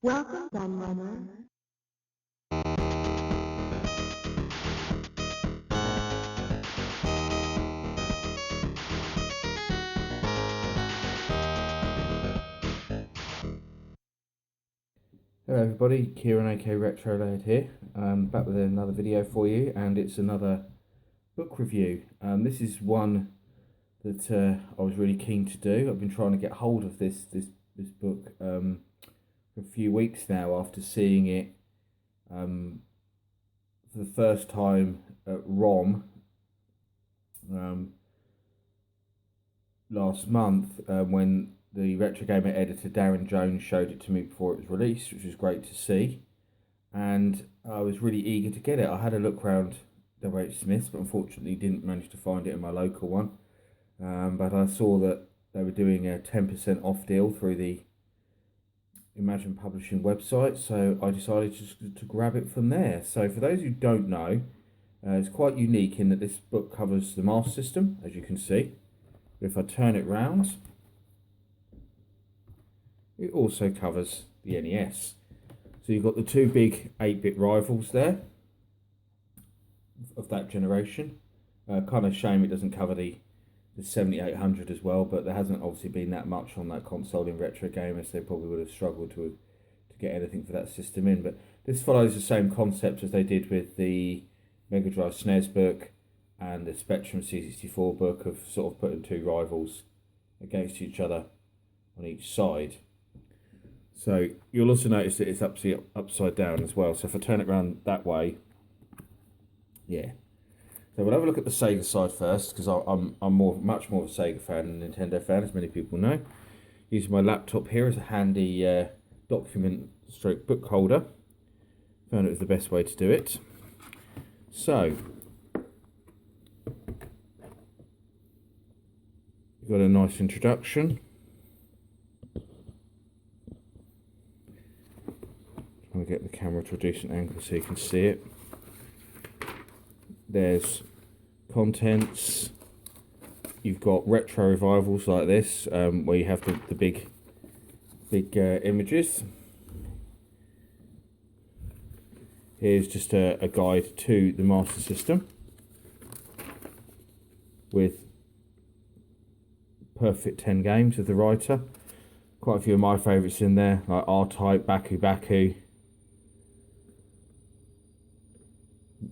Welcome, Gunrunner. Hello everybody, Kieran aka Retro Laird here, back with another video for you, and it's another book review. This is one that I was really keen to do. I've been trying to get hold of this book for a few weeks now after seeing it for the first time at ROM last month when the Retro Gamer editor Darren Jones showed it to me before it was released, which was great to see. And I was really eager to get it. I had a look around W.H. Smith's, but unfortunately didn't manage to find it in my local one. But I saw that they were doing a 10% off deal through the Imagine Publishing website, so I decided to grab it from there. So for those who don't know, it's quite unique in that this book covers the Master System, as you can see. If I turn it round, it also covers the NES. So you've got the two big 8-bit rivals there of that generation. Kind of shame it doesn't cover the 7800 as well, but there hasn't obviously been that much on that console in Retro Gamers. They probably would have struggled to get anything for that system in. But this follows the same concept as they did with the Mega Drive SNES book and the Spectrum C64 book, of sort of putting two rivals against each other on each side. So you'll also notice that it's upside down as well. So if I turn it around that way, yeah. So we'll have a look at the Sega side first, because I'm much more of a Sega fan than a Nintendo fan, as many people know. Using my laptop here as a handy document stroke book holder. Found it was the best way to do it. So you've got a nice introduction. Trying to get the camera to a decent angle so you can see it. There's contents. You've got retro revivals like this, where you have the big images. Here's just a guide to the Master System with perfect 10 games of the writer. Quite a few of my favourites in there, like R-Type, Baku Baku,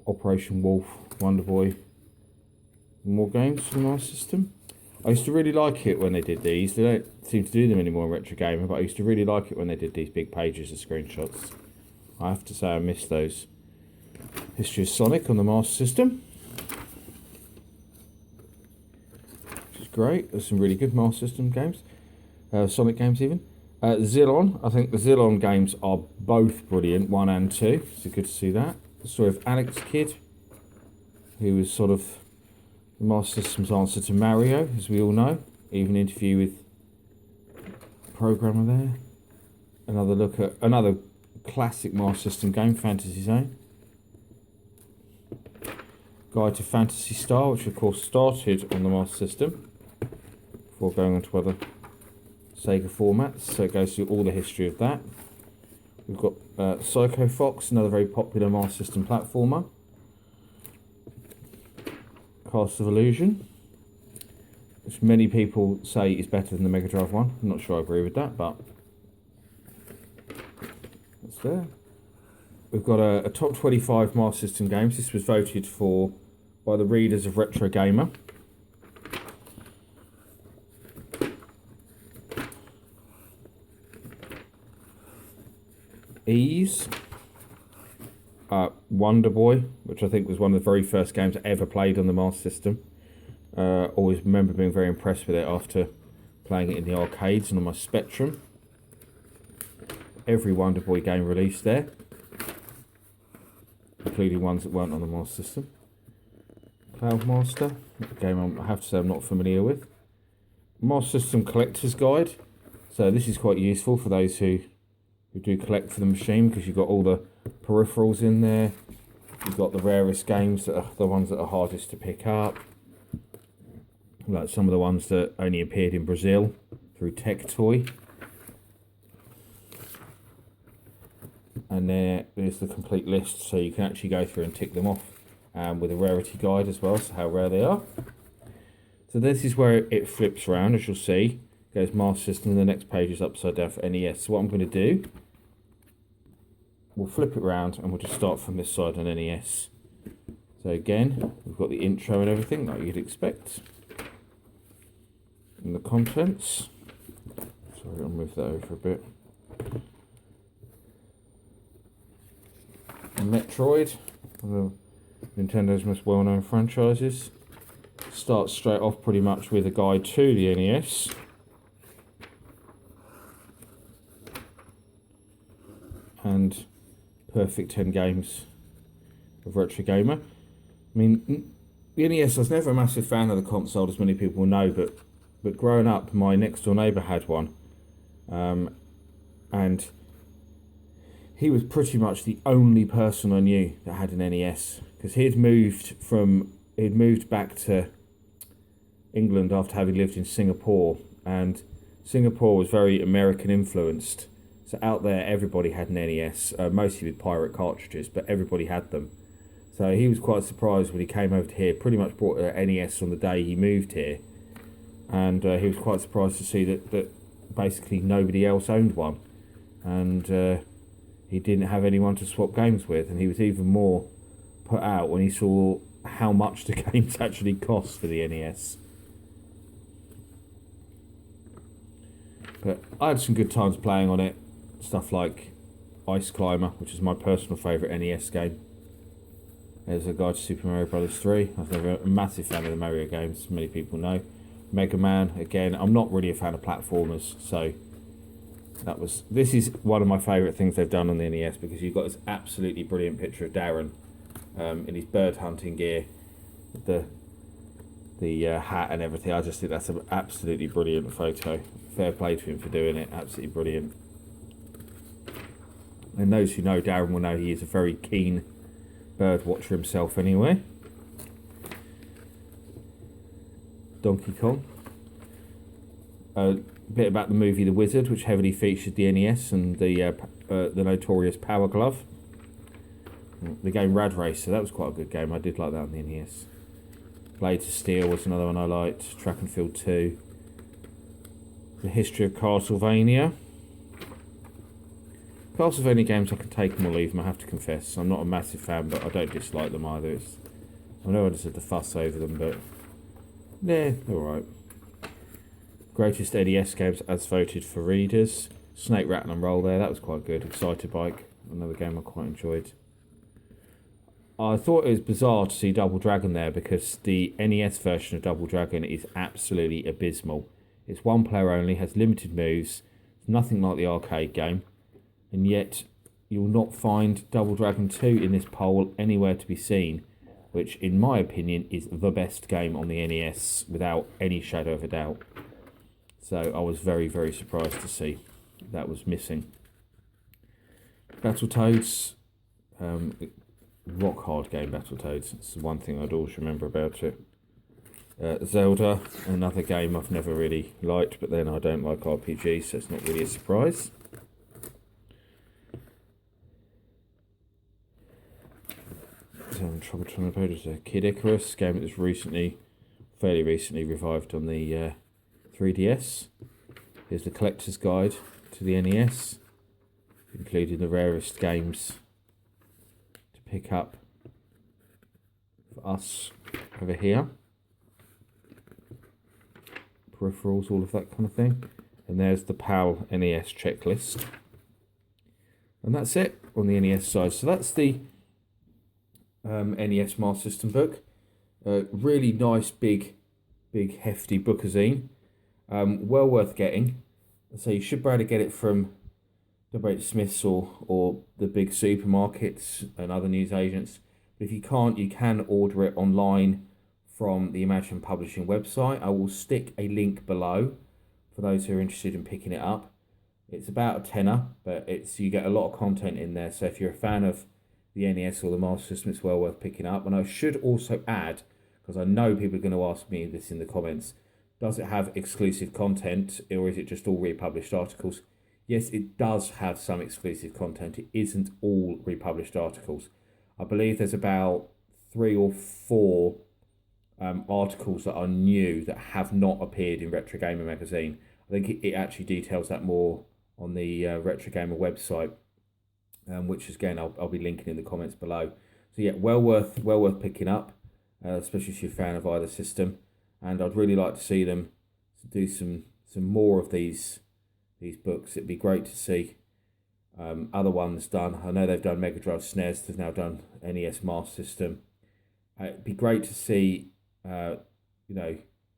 Operation Wolf, Wonder Boy, more games for the Master System. I used to really like it when they did these. They don't seem to do them anymore in Retro Gamer, but I used to really like it when they did these big pages of screenshots. I have to say I miss those. History of Sonic on the Master System, which is great. There's some really good Master System games, Sonic games even. Zilon, I think the Zilon games are both brilliant, 1 and 2, so good to see that. The story of Alex Kidd, who was sort of the Master System's answer to Mario, as we all know. Even an interview with the programmer there. Another look at another classic Master System game, Fantasy Zone. Guide to Phantasy Star, which of course started on the Master System before going on to other Sega formats, so it goes through all the history of that. We've got Psychofox, another very popular Master System platformer. Cast of Illusion, which many people say is better than the Mega Drive one. I'm not sure I agree with that, but that's there. We've got a top 25 Master System games. This was voted for by the readers of Retro Gamer. Ease, Wonder Boy, which I think was one of the very first games I ever played on the Master System. Always remember being very impressed with it after playing it in the arcades and on my Spectrum. Every Wonder Boy game released there, including ones that weren't on the Master System. Cloud Master, a game I have to say I'm not familiar with. Master System Collector's Guide. So this is quite useful for those who do collect for the machine, because you've got all the peripherals in there. You've got the rarest games, that are the ones that are hardest to pick up, like some of the ones that only appeared in Brazil through Tech Toy. and there's the complete list, so you can actually go through and tick them off, with a rarity guide as well, so how rare they are. So this is where it flips around, as you'll see. It goes Master System, and the next page is upside down for NES. So what I'm going to do, we'll flip it around and we'll just start from this side on NES. So again, we've got the intro and everything like you'd expect. And the contents. Sorry, I'll move that over a bit. And Metroid, one of Nintendo's most well-known franchises. Starts straight off pretty much with a guide to the NES. And perfect 10 games of Retro Gamer. I mean, the NES, I was never a massive fan of the console, as many people know, but growing up, my next door neighbour had one. And he was pretty much the only person I knew that had an NES, because he'd moved back to England after having lived in Singapore, and Singapore was very American influenced. So out there, everybody had an NES, mostly with pirate cartridges, but everybody had them. So he was quite surprised when he came over to here. Pretty much brought an NES on the day he moved here, and he was quite surprised to see that basically nobody else owned one, and he didn't have anyone to swap games with. And he was even more put out when he saw how much the games actually cost for the NES. But I had some good times playing on it. Stuff like Ice Climber, which is my personal favourite NES game. There's a guide to Super Mario Bros. 3. I was never a massive fan of the Mario games, many people know. Mega Man, again, I'm not really a fan of platformers, so this is one of my favourite things they've done on the NES, because you've got this absolutely brilliant picture of Darren in his bird hunting gear, with the hat and everything. I just think that's an absolutely brilliant photo. Fair play to him for doing it, absolutely brilliant. And those who know Darren will know he is a very keen bird watcher himself anyway. Donkey Kong. A bit about the movie The Wizard, which heavily featured the NES and the notorious Power Glove. The game Rad Racer, that was quite a good game. I did like that on the NES. Blades of Steel was another one I liked. Track and Field 2. The History of Castlevania. Castlevania games, I can take them or leave them, I have to confess. I'm not a massive fan, but I don't dislike them either. I know I just had to fuss over them, but yeah, they're alright. Greatest NES games as voted for readers. Snake, Rattle and Roll there, that was quite good. Exciter Bike, another game I quite enjoyed. I thought it was bizarre to see Double Dragon there, because the NES version of Double Dragon is absolutely abysmal. It's one player only, has limited moves, nothing like the arcade game, and yet you'll not find Double Dragon 2 in this poll anywhere to be seen, which in my opinion is the best game on the NES without any shadow of a doubt. So I was very, very surprised to see that was missing. Battletoads, rock hard game, Battletoads. It's the one thing I'd always remember about it. Zelda, another game I've never really liked, but then I don't like RPGs, so it's not really a surprise. So I'm in trouble trying to put it. A Kid Icarus game that was fairly recently revived on the 3DS. Here's the collector's guide to the NES, including the rarest games to pick up for us over here. Peripherals, all of that kind of thing. And there's the PAL NES checklist. And that's it on the NES side. So that's the NES Master System book. Really nice, big, hefty bookazine. Well worth getting. So you should be able to get it from W.H. Smith's or the big supermarkets and other newsagents. But if you can't, you can order it online from the Imagine Publishing website. I will stick a link below for those who are interested in picking it up. It's about a tenner, but you get a lot of content in there. So if you're a fan of the NES or the Master System, it's well worth picking up. And I should also add, because I know people are going to ask me this in the comments, does it have exclusive content, or is it just all republished articles? Yes, it does have some exclusive content. It isn't all republished articles. I believe there's about 3 or 4 articles that are new that have not appeared in Retro Gamer magazine. I think it actually details that more on the Retro Gamer website, which again I'll be linking in the comments below. So yeah, well worth picking up, especially if you're a fan of either system. And I'd really like to see them do some more of these books. It'd be great to see other ones done. I know they've done Mega Drive SNES. They've now done NES Master System. It'd be great to see. They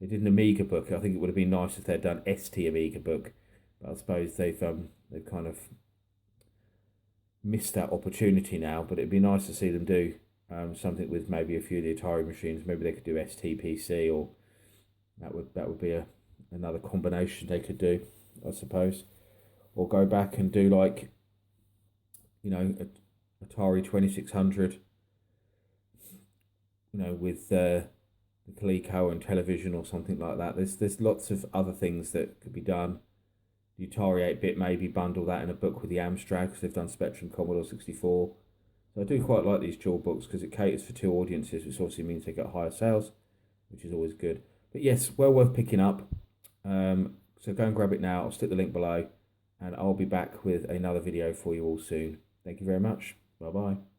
did an Amiga book. I think it would have been nice if they'd done ST Amiga book, but I suppose they've kind of missed that opportunity now. But it'd be nice to see them do something with maybe a few of the Atari machines. Maybe they could do STPC, or that would be another combination they could do, I suppose. Or go back and do like, Atari 2600, with the Coleco and television or something like that. There's lots of other things that could be done. The Atari 8-bit, maybe bundle that in a book with the Amstrad, because they've done Spectrum Commodore 64. So I do quite like these dual books because it caters for 2 audiences, which obviously means they get higher sales, which is always good. But yes, well worth picking up. So go and grab it now. I'll stick the link below, and I'll be back with another video for you all soon. Thank you very much. Bye bye.